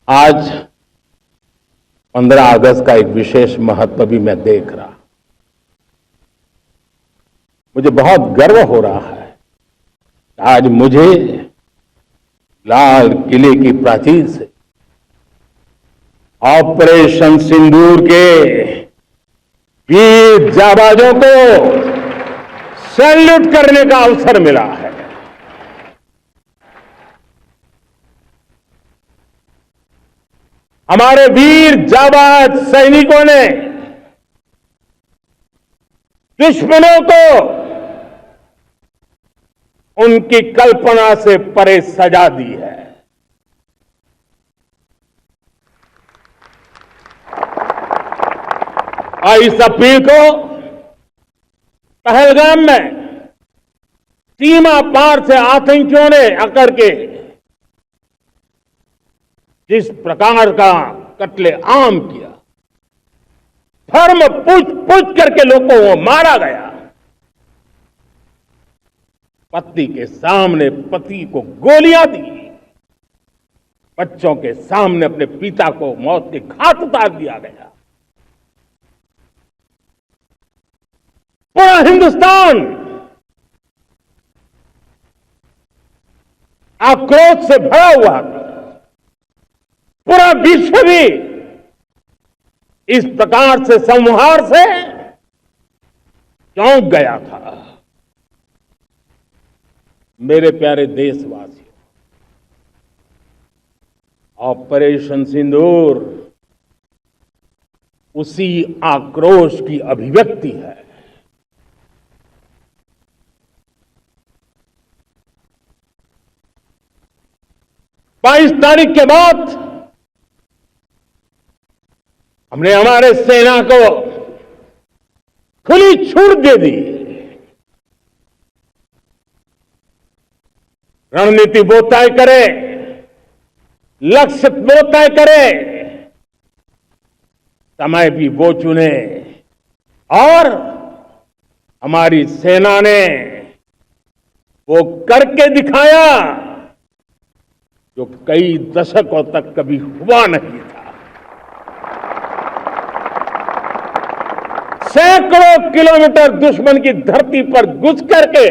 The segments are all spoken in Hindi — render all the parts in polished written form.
आज 15 अगस्त का एक विशेष महत्व भी मैं देख रहा। मुझे बहुत गर्व हो रहा है। आज मुझे लाल किले की प्राचीर से ऑपरेशन सिंदूर के वीर जाबाजों को सैल्यूट करने का अवसर मिला है। हमारे वीर जाबाज सैनिकों ने दुश्मनों को उनकी कल्पना से परे सजा दी है। 22 अप्रैल को पहलगाम में सीमा पार से आतंकियों ने आकर के जिस प्रकार का कत्ले आम किया, फर्म पूछ करके लोगों को मारा गया। पत्नी के सामने पति को गोलियां दी, बच्चों के सामने अपने पिता को मौत के घाट उतार दिया गया। पूरा हिंदुस्तान आक्रोश से भरा हुआ था। पूरा विश्व भी इस प्रकार से संहार से चौंक गया था। मेरे प्यारे देशवासियों, ऑपरेशन सिंदूर उसी आक्रोश की अभिव्यक्ति है। बाईस तारीख के बाद हमने हमारे सेना को खुली छूट दे दी। रणनीति वो तय करे, लक्ष्य वो तय करे, समय भी वो चुने, और हमारी सेना ने वो करके दिखाया जो कई दशकों तक कभी हुआ नहीं था। सैकड़ों किलोमीटर दुश्मन की धरती पर घुस करके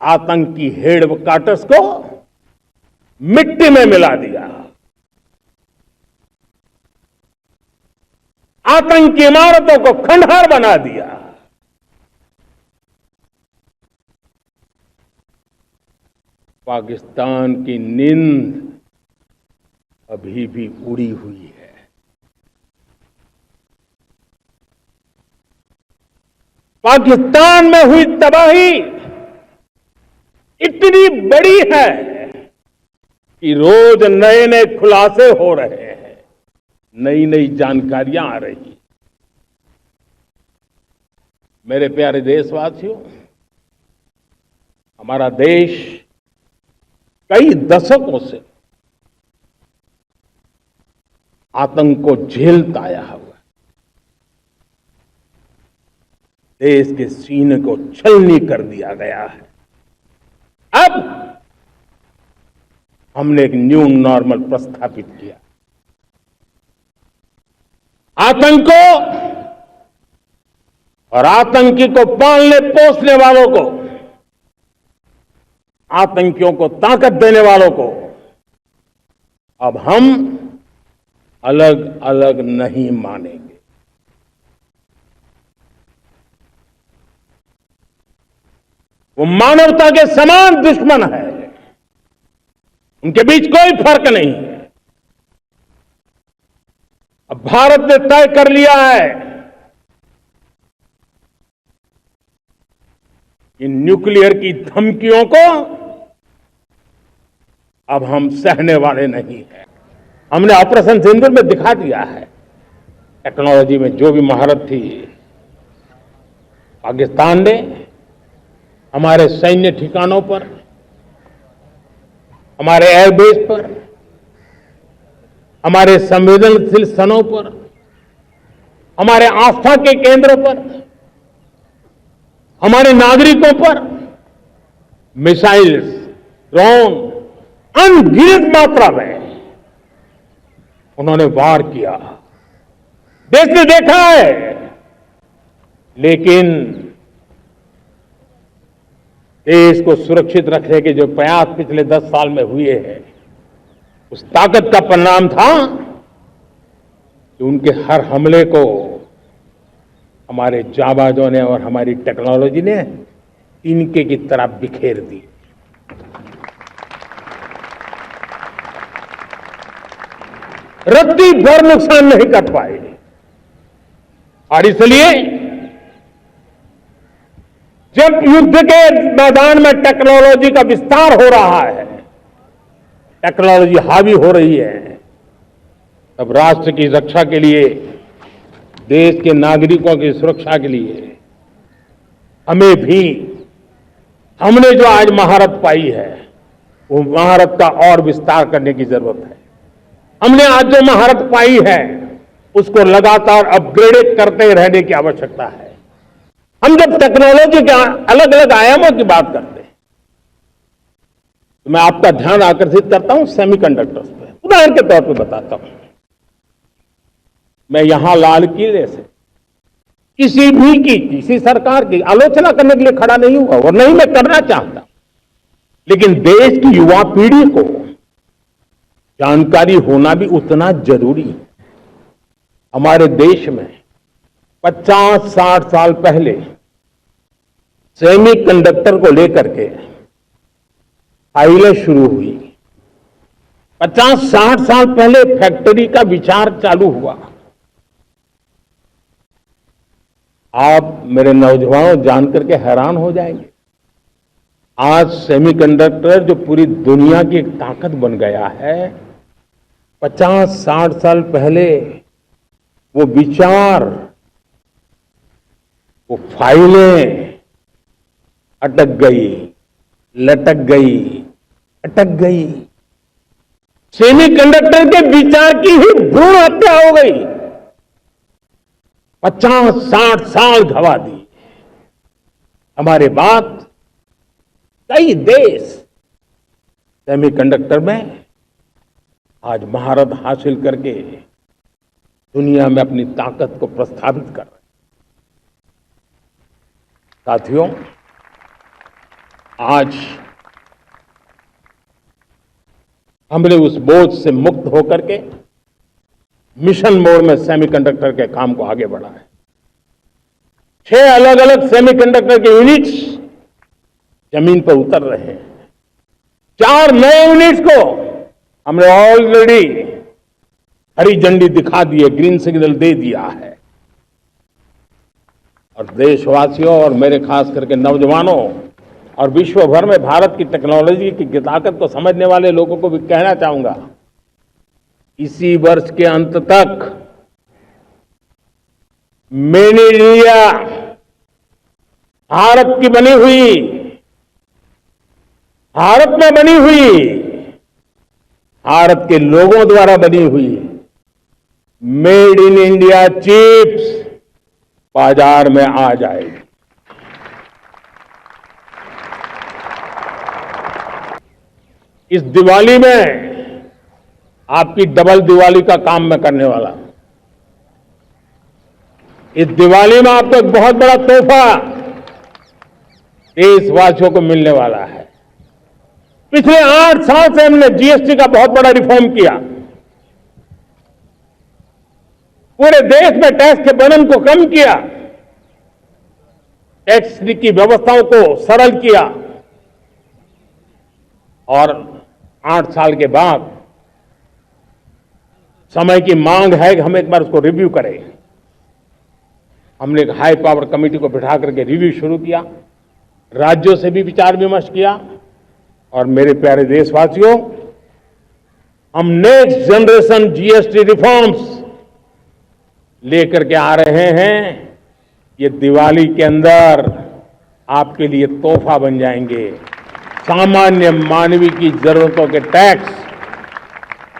आतंकी हेडक्वार्टर्स को मिट्टी में मिला दिया। आतंकी इमारतों को खंडहर बना दिया। पाकिस्तान की नींद अभी भी उड़ी हुई है। पाकिस्तान में हुई तबाही इतनी बड़ी है कि रोज नए नए खुलासे हो रहे हैं, नई नई जानकारियां आ रही। मेरे प्यारे देशवासियों, हमारा देश कई दशकों से आतंक को झेलता आया हुआ। देश के सीने को छलनी कर दिया गया है। अब हमने एक न्यू नॉर्मल प्रस्थापित किया। आतंक को और आतंकी को पालने पोसने वालों को, आतंकियों को ताकत देने वालों को अब हम अलग अलग नहीं मानेंगे। वो मानवता के समान दुश्मन है, उनके बीच कोई फर्क नहीं है। अब भारत ने तय कर लिया है कि न्यूक्लियर की धमकियों को अब हम सहने वाले नहीं हैं। हमने ऑपरेशन सिंदूर में दिखा दिया है, टेक्नोलॉजी में जो भी महारत थी पाकिस्तान ने हमारे सैन्य ठिकानों पर, हमारे एयरबेस पर, हमारे संवेदनशील स्थानों पर, हमारे आस्था के केंद्रों पर, हमारे नागरिकों पर मिसाइल्स, ड्रोन, अनगिनत मात्रा में उन्होंने वार किया, देश ने देखा है। लेकिन देश को सुरक्षित रखने के जो प्रयास पिछले 10 साल में हुए हैं, उस ताकत का परिणाम था कि उनके हर हमले को हमारे जाबाजों ने और हमारी टेक्नोलॉजी ने तिनके की तरह बिखेर दी। रत्ती भर नुकसान नहीं कर पाए। और इसलिए जब युद्ध के मैदान में टेक्नोलॉजी का विस्तार हो रहा है, टेक्नोलॉजी हावी हो रही है, तब राष्ट्र की रक्षा के लिए, देश के नागरिकों की सुरक्षा के लिए हमें भी, हमने जो आज महारत पाई है, वो महारत का और विस्तार करने की जरूरत है। हमने आज जो महारत पाई है, उसको लगातार अपग्रेडेड करते रहने की आवश्यकता है। हम जब टेक्नोलॉजी के अलग अलग आयामों की बात करते हैं, तो मैं आपका ध्यान आकर्षित करता हूं सेमीकंडक्टर्स पे। उदाहरण के तौर पे बताता हूं, मैं यहां लाल किले से किसी सरकार की आलोचना करने के लिए खड़ा नहीं हुआ और नहीं मैं करना चाहता, लेकिन देश की युवा पीढ़ी को जानकारी होना भी उतना जरूरी है। हमारे देश में 50-60 साल पहले सेमीकंडक्टर को लेकर के फाइलें शुरू हुई। 50-60 साल पहले फैक्ट्री का विचार चालू हुआ। आप मेरे नौजवानों जानकर के हैरान हो जाएंगे, आज सेमीकंडक्टर जो पूरी दुनिया की एक ताकत बन गया है, 50-60 साल पहले वो विचार, वो फाइलें अटक गई, लटक गई, अटक गई। सेमीकंडक्टर के विचार की ही भ्रूण हत्या हो गई। 50-60 साल गवा दी। हमारे बाद कई देश सेमीकंडक्टर में आज महारत हासिल करके दुनिया में अपनी ताकत को प्रस्थापित कर रहे हैं। साथियों, आज हमने उस बोझ से मुक्त होकर के मिशन मोड में सेमीकंडक्टर के काम को आगे बढ़ा है। 6 अलग अलग सेमीकंडक्टर के यूनिट्स जमीन पर उतर रहे हैं। 4 नए यूनिट्स को हमने ऑलरेडी हरी झंडी दिखा दी है, ग्रीन सिग्नल दे दिया है। और देशवासियों और मेरे खास करके नौजवानों और विश्व भर में भारत की टेक्नोलॉजी की ताकत को समझने वाले लोगों को भी कहना चाहूंगा, इसी वर्ष के अंत तक मेड इन इंडिया, भारत की बनी हुई, भारत में बनी हुई, भारत के लोगों द्वारा बनी हुई मेड इन इंडिया चिप्स बाजार में आ जाएगी। इस दिवाली में आपकी डबल दिवाली का काम मैं करने वाला हूं। इस दिवाली में आपको एक बहुत बड़ा तोहफा देशवासियों को मिलने वाला है। पिछले 8 साल से हमने जीएसटी का बहुत बड़ा रिफॉर्म किया। पूरे देश में टैक्स के बर्डन को कम किया, टैक्स की व्यवस्थाओं को सरल किया और 8 साल के बाद समय की मांग है कि हम एक बार उसको रिव्यू करें। हमने एक हाई पावर कमेटी को बिठा करके रिव्यू शुरू किया, राज्यों से भी विचार विमर्श किया और मेरे प्यारे देशवासियों, हम नेक्स्ट जनरेशन जीएसटी रिफॉर्म्स लेकर के आ रहे हैं। ये दिवाली के अंदर आपके लिए तोहफा बन जाएंगे। सामान्य मानवीय की जरूरतों के टैक्स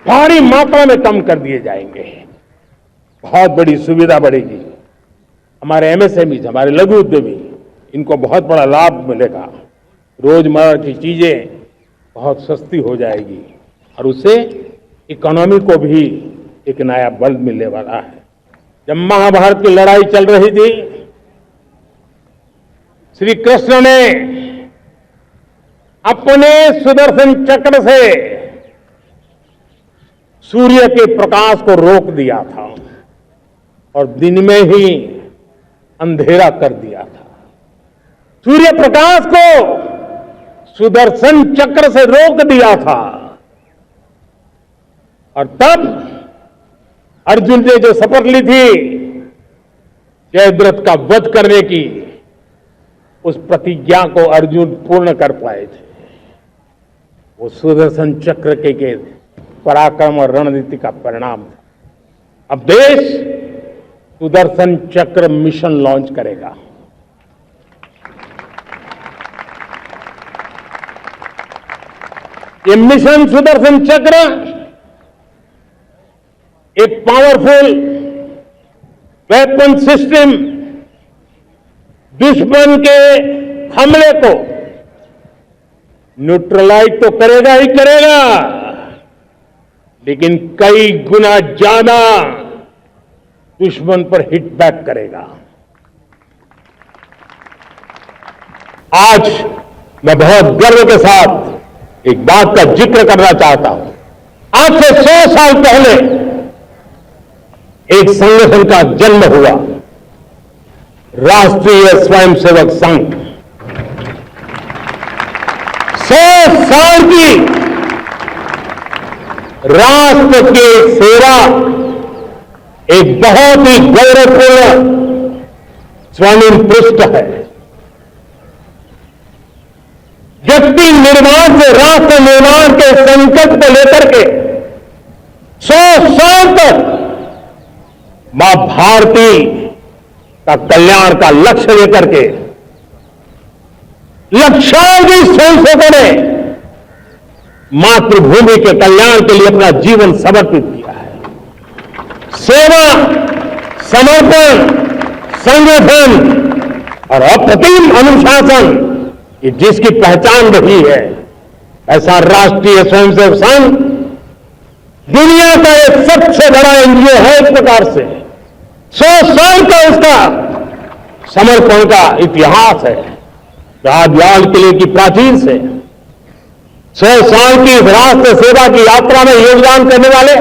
भारी मात्रा में कम कर दिए जाएंगे। बहुत बड़ी सुविधा बढ़ेगी। हमारे एमएसएमई, हमारे लघु उद्यमी, इनको बहुत बड़ा लाभ मिलेगा। रोजमर्रा की चीजें बहुत सस्ती हो जाएगी और उससे इकोनॉमी को भी एक नया बल मिलने वाला है। जब महाभारत की लड़ाई चल रही थी, श्री कृष्ण ने अपने सुदर्शन चक्र से सूर्य के प्रकाश को रोक दिया था और दिन में ही अंधेरा कर दिया था। सूर्य प्रकाश को सुदर्शन चक्र से रोक दिया था और तब अर्जुन ने जो शपथ ली थी जयद्रथ का वध करने की, उस प्रतिज्ञा को अर्जुन पूर्ण कर पाए थे। वो सुदर्शन चक्र के पराक्रम और रणनीति का परिणाम था। अब देश सुदर्शन चक्र मिशन लॉन्च करेगा। ये मिशन सुदर्शन चक्र एक पावरफुल वेपन सिस्टम दुश्मन के हमले को न्यूट्रलाइज तो करेगा ही करेगा, लेकिन कई गुना ज्यादा दुश्मन पर हिट बैक करेगा। आज मैं बहुत गर्व के साथ एक बात का जिक्र करना चाहता हूं। आज से 100 साल पहले एक संगठन का जन्म हुआ, राष्ट्रीय स्वयंसेवक संघ। 100 साल की राष्ट्र की सेवा एक बहुत ही गौरवपूर्ण स्वर्णिम पृष्ठ है। व्यक्ति निर्माण से राष्ट्र निर्माण के संकल्प को लेकर के 100 साल तक मां भारती का कल्याण का लक्ष्य लेकर के लक्षाधिक स्वयंसेवकों ने मातृभूमि के कल्याण के लिए अपना जीवन समर्पित किया है। सेवा, समर्पण, संगठन और अप्रतिम अनुशासन, ये जिसकी पहचान रही है, ऐसा राष्ट्रीय स्वयंसेवक संघ दुनिया का एक सबसे बड़ा एनजीओ है। एक प्रकार से 100 साल का उसका समर्पण का इतिहास है। आज लाल किले की प्राचीर से 100 साल की राष्ट्र सेवा की यात्रा में योगदान करने वाले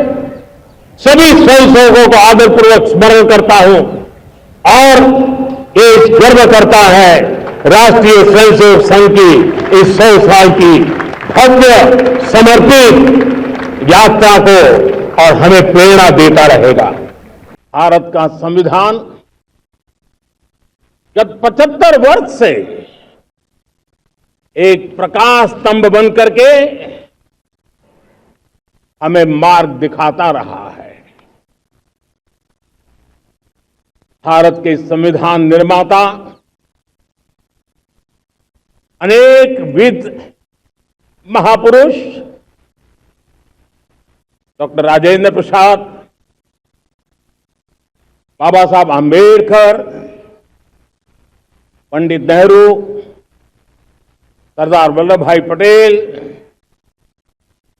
सभी स्वयंसेवकों को आदरपूर्वक स्मरण करता हूं और देश गर्व करता है राष्ट्रीय स्वयंसेवक संघ की इस 100 साल की भव्य समर्पित यात्रा को, और हमें प्रेरणा देता रहेगा। भारत का संविधान गत 75 वर्ष से एक प्रकाश स्तंभ बन करके हमें मार्ग दिखाता रहा है। भारत के संविधान निर्माता अनेक विद महापुरुष डॉक्टर राजेंद्र प्रसाद, बाबा साहब आंबेडकर, पंडित नेहरू, सरदार वल्लभ भाई पटेल,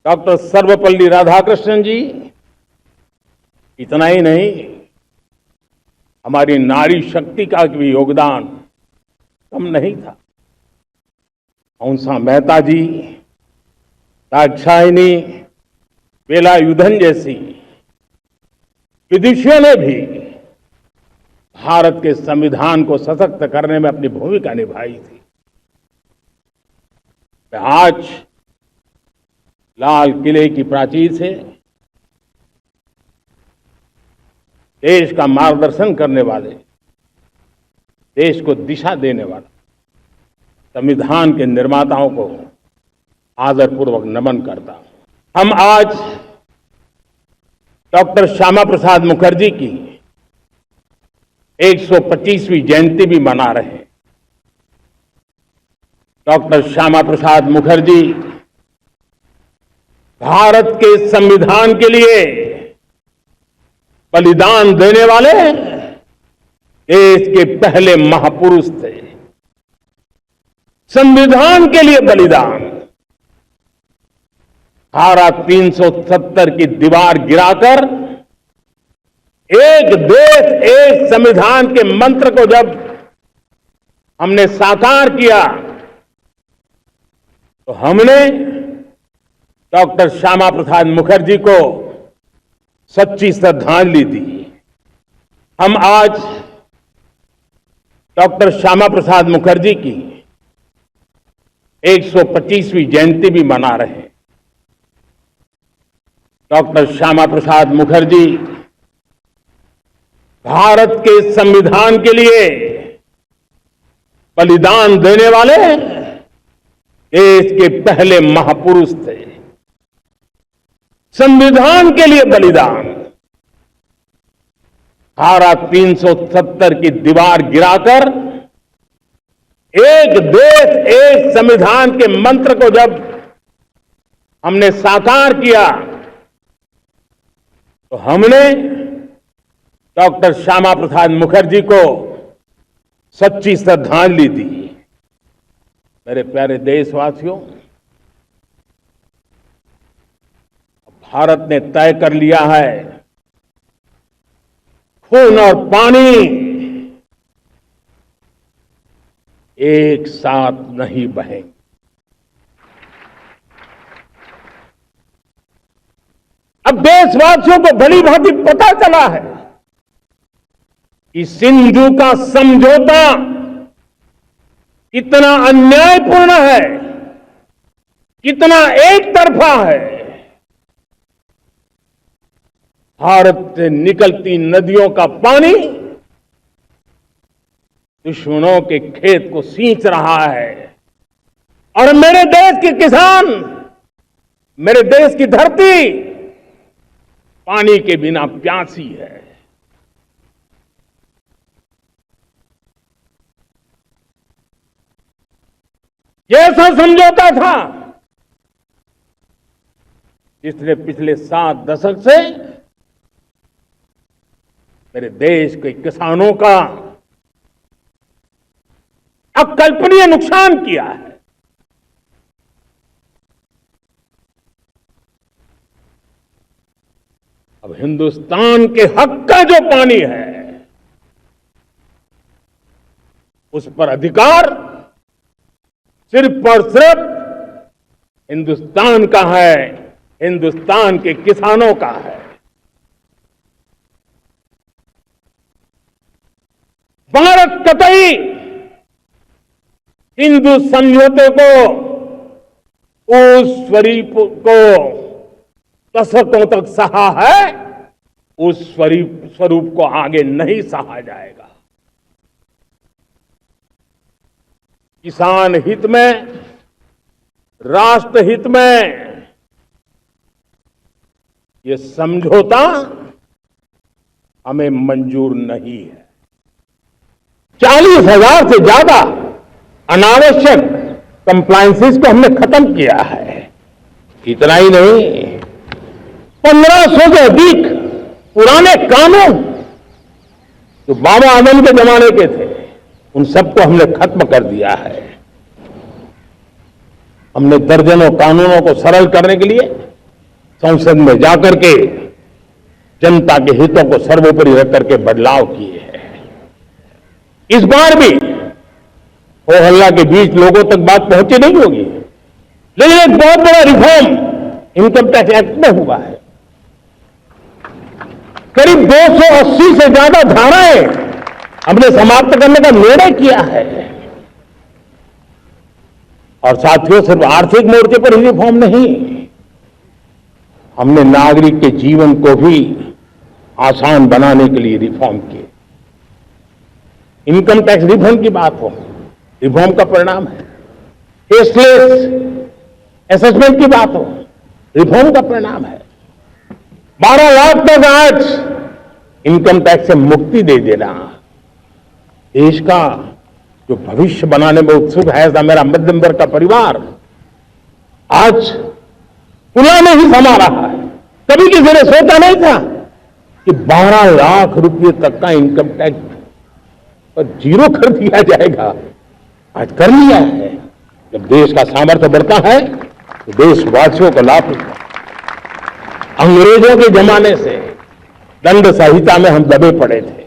डॉक्टर सर्वपल्ली राधाकृष्णन जी, इतना ही नहीं, हमारी नारी शक्ति का भी योगदान कम नहीं था। हंसा मेहता जी, दाक्षायणी, वेलायुधन जैसी विदुषियों ने भी भारत के संविधान को सशक्त करने में अपनी भूमिका निभाई थी। मैं आज लाल किले की प्राचीर से देश का मार्गदर्शन करने वाले, देश को दिशा देने वाले संविधान के निर्माताओं को आदरपूर्वक नमन करता हूं। हम आज डॉक्टर श्यामा प्रसाद मुखर्जी की 125वीं जयंती भी मना रहे हैं। डॉक्टर श्यामा प्रसाद मुखर्जी भारत के संविधान के लिए बलिदान देने वाले देश के पहले महापुरुष थे। संविधान के लिए बलिदान, धारा 370 की दीवार गिराकर एक देश एक संविधान के मंत्र को जब हमने साकार किया तो हमने डॉक्टर श्यामा प्रसाद मुखर्जी को सच्ची श्रद्धांजलि दी। हम आज डॉक्टर श्यामा प्रसाद मुखर्जी की 125वीं जयंती भी मना रहे हैं। डॉक्टर श्यामा प्रसाद मुखर्जी भारत के संविधान के लिए बलिदान देने वाले देश के पहले महापुरुष थे। संविधान के लिए बलिदान, धारा 370 की दीवार गिराकर एक देश एक संविधान के मंत्र को जब हमने साकार किया तो हमने डॉक्टर श्यामा प्रसाद मुखर्जी को सच्ची श्रद्धांजलि दी। मेरे प्यारे देशवासियों, भारत ने तय कर लिया है खून और पानी एक साथ नहीं बहेंगे। अब देशवासियों को भली भांति पता चला है कि सिंधु का समझौता कितना अन्यायपूर्ण है, कितना एक तरफा है। भारत से निकलती नदियों का पानी दुश्मनों के खेत को सींच रहा है और मेरे देश के किसान, मेरे देश की धरती पानी के बिना प्यासी है। ये ऐसा समझौता था जिसने पिछले 7 दशक से मेरे देश के किसानों का अकल्पनीय नुकसान किया है। अब हिंदुस्तान के हक का जो पानी है उस पर अधिकार सिर्फ और सिर्फ हिंदुस्तान का है, हिंदुस्तान के किसानों का है। भारत कतई हिंदू समझौते को, उस स्वरूप को दशकों तक सहा है, उस स्वरूप को आगे नहीं सहा जाएगा। किसान हित में, राष्ट्र हित में ये समझौता हमें मंजूर नहीं है। 40,000 से ज्यादा अनावश्यक कंप्लायंसेस को हमने खत्म किया है। इतना ही नहीं, 1500 से अधिक पुराने कानून जो बाबा आदम के जमाने के थे उन सबको हमने खत्म कर दिया है। हमने दर्जनों कानूनों को सरल करने के लिए संसद में जाकर के जनता के हितों को सर्वोपरि रख करके बदलाव किए हैं। इस बार भी हो हल्ला के बीच लोगों तक बात पहुंची नहीं होगी, लेकिन एक बहुत बड़ा रिफॉर्म इनकम टैक्स एक्ट में हुआ है। करीब 280 से ज्यादा धाराएं हमने समाप्त करने का निर्णय किया है। और साथियों, सिर्फ आर्थिक मोर्चे पर ही रिफॉर्म नहीं, हमने नागरिक के जीवन को भी आसान बनाने के लिए रिफॉर्म किए। इनकम टैक्स रिफॉर्म की बात हो, रिफॉर्म का परिणाम है। फेसलेस असेसमेंट की बात हो, रिफॉर्म का परिणाम है। 12 लाख तक आज इनकम टैक्स से मुक्ति दे देना, देश का जो भविष्य बनाने में उत्सुक है ऐसा मेरा मध्यम वर्ग का परिवार आज पुला में ही समा रहा है। कभी किसी ने सोचा नहीं था कि 12 लाख रुपए तक का इनकम टैक्स पर जीरो कर दिया जाएगा। आज कर लिया है। जब देश का सामर्थ्य बढ़ता है देशवासियों को लाभ मिला। अंग्रेजों के जमाने से दंड संहिता में हम दबे पड़े थे,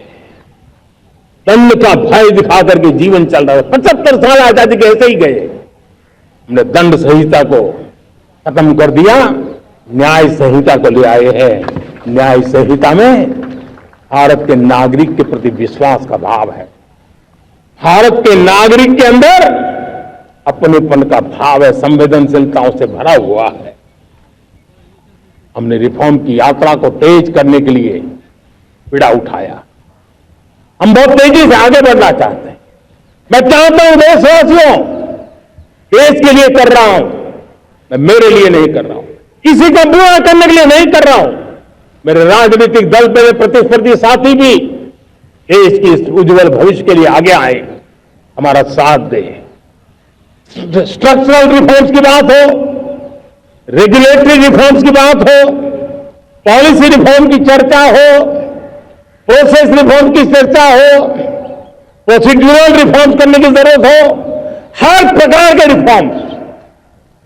दंड का भय दिखा करके जीवन चल रहा है। 75 साल आजादी के ऐसे ही गए। हमने दंड संहिता को खत्म कर दिया, न्याय संहिता को ले आए हैं। न्याय संहिता में भारत के नागरिक के प्रति विश्वास का भाव है, भारत के नागरिक के अंदर अपनेपन का भाव है, संवेदनशीलताओं से भरा हुआ है। हमने रिफॉर्म की यात्रा को तेज करने के लिए बीड़ा उठाया। हम बहुत तेजी से आगे बढ़ना चाहते हैं। मैं चाहता हूं देशवासियों, देश के लिए कर रहा हूं, मैं मेरे लिए नहीं कर रहा हूं, किसी का बुरा करने के लिए नहीं कर रहा हूं। मेरे राजनीतिक दल मेरे प्रतिस्पर्धी साथी भी देश की इस उज्जवल भविष्य के लिए आगे आए, हमारा साथ दें। स्ट्रक्चरल रिफॉर्म्स की बात हो, रेगुलेटरी रिफॉर्म्स की बात हो, पॉलिसी रिफॉर्म की चर्चा हो, प्रोसेस रिफॉर्म की चर्चा हो, प्रोसीड्यूरल रिफॉर्म करने की जरूरत हो, हर प्रकार के रिफॉर्म्स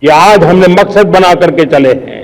ये आज हमने मकसद बना करके चले हैं।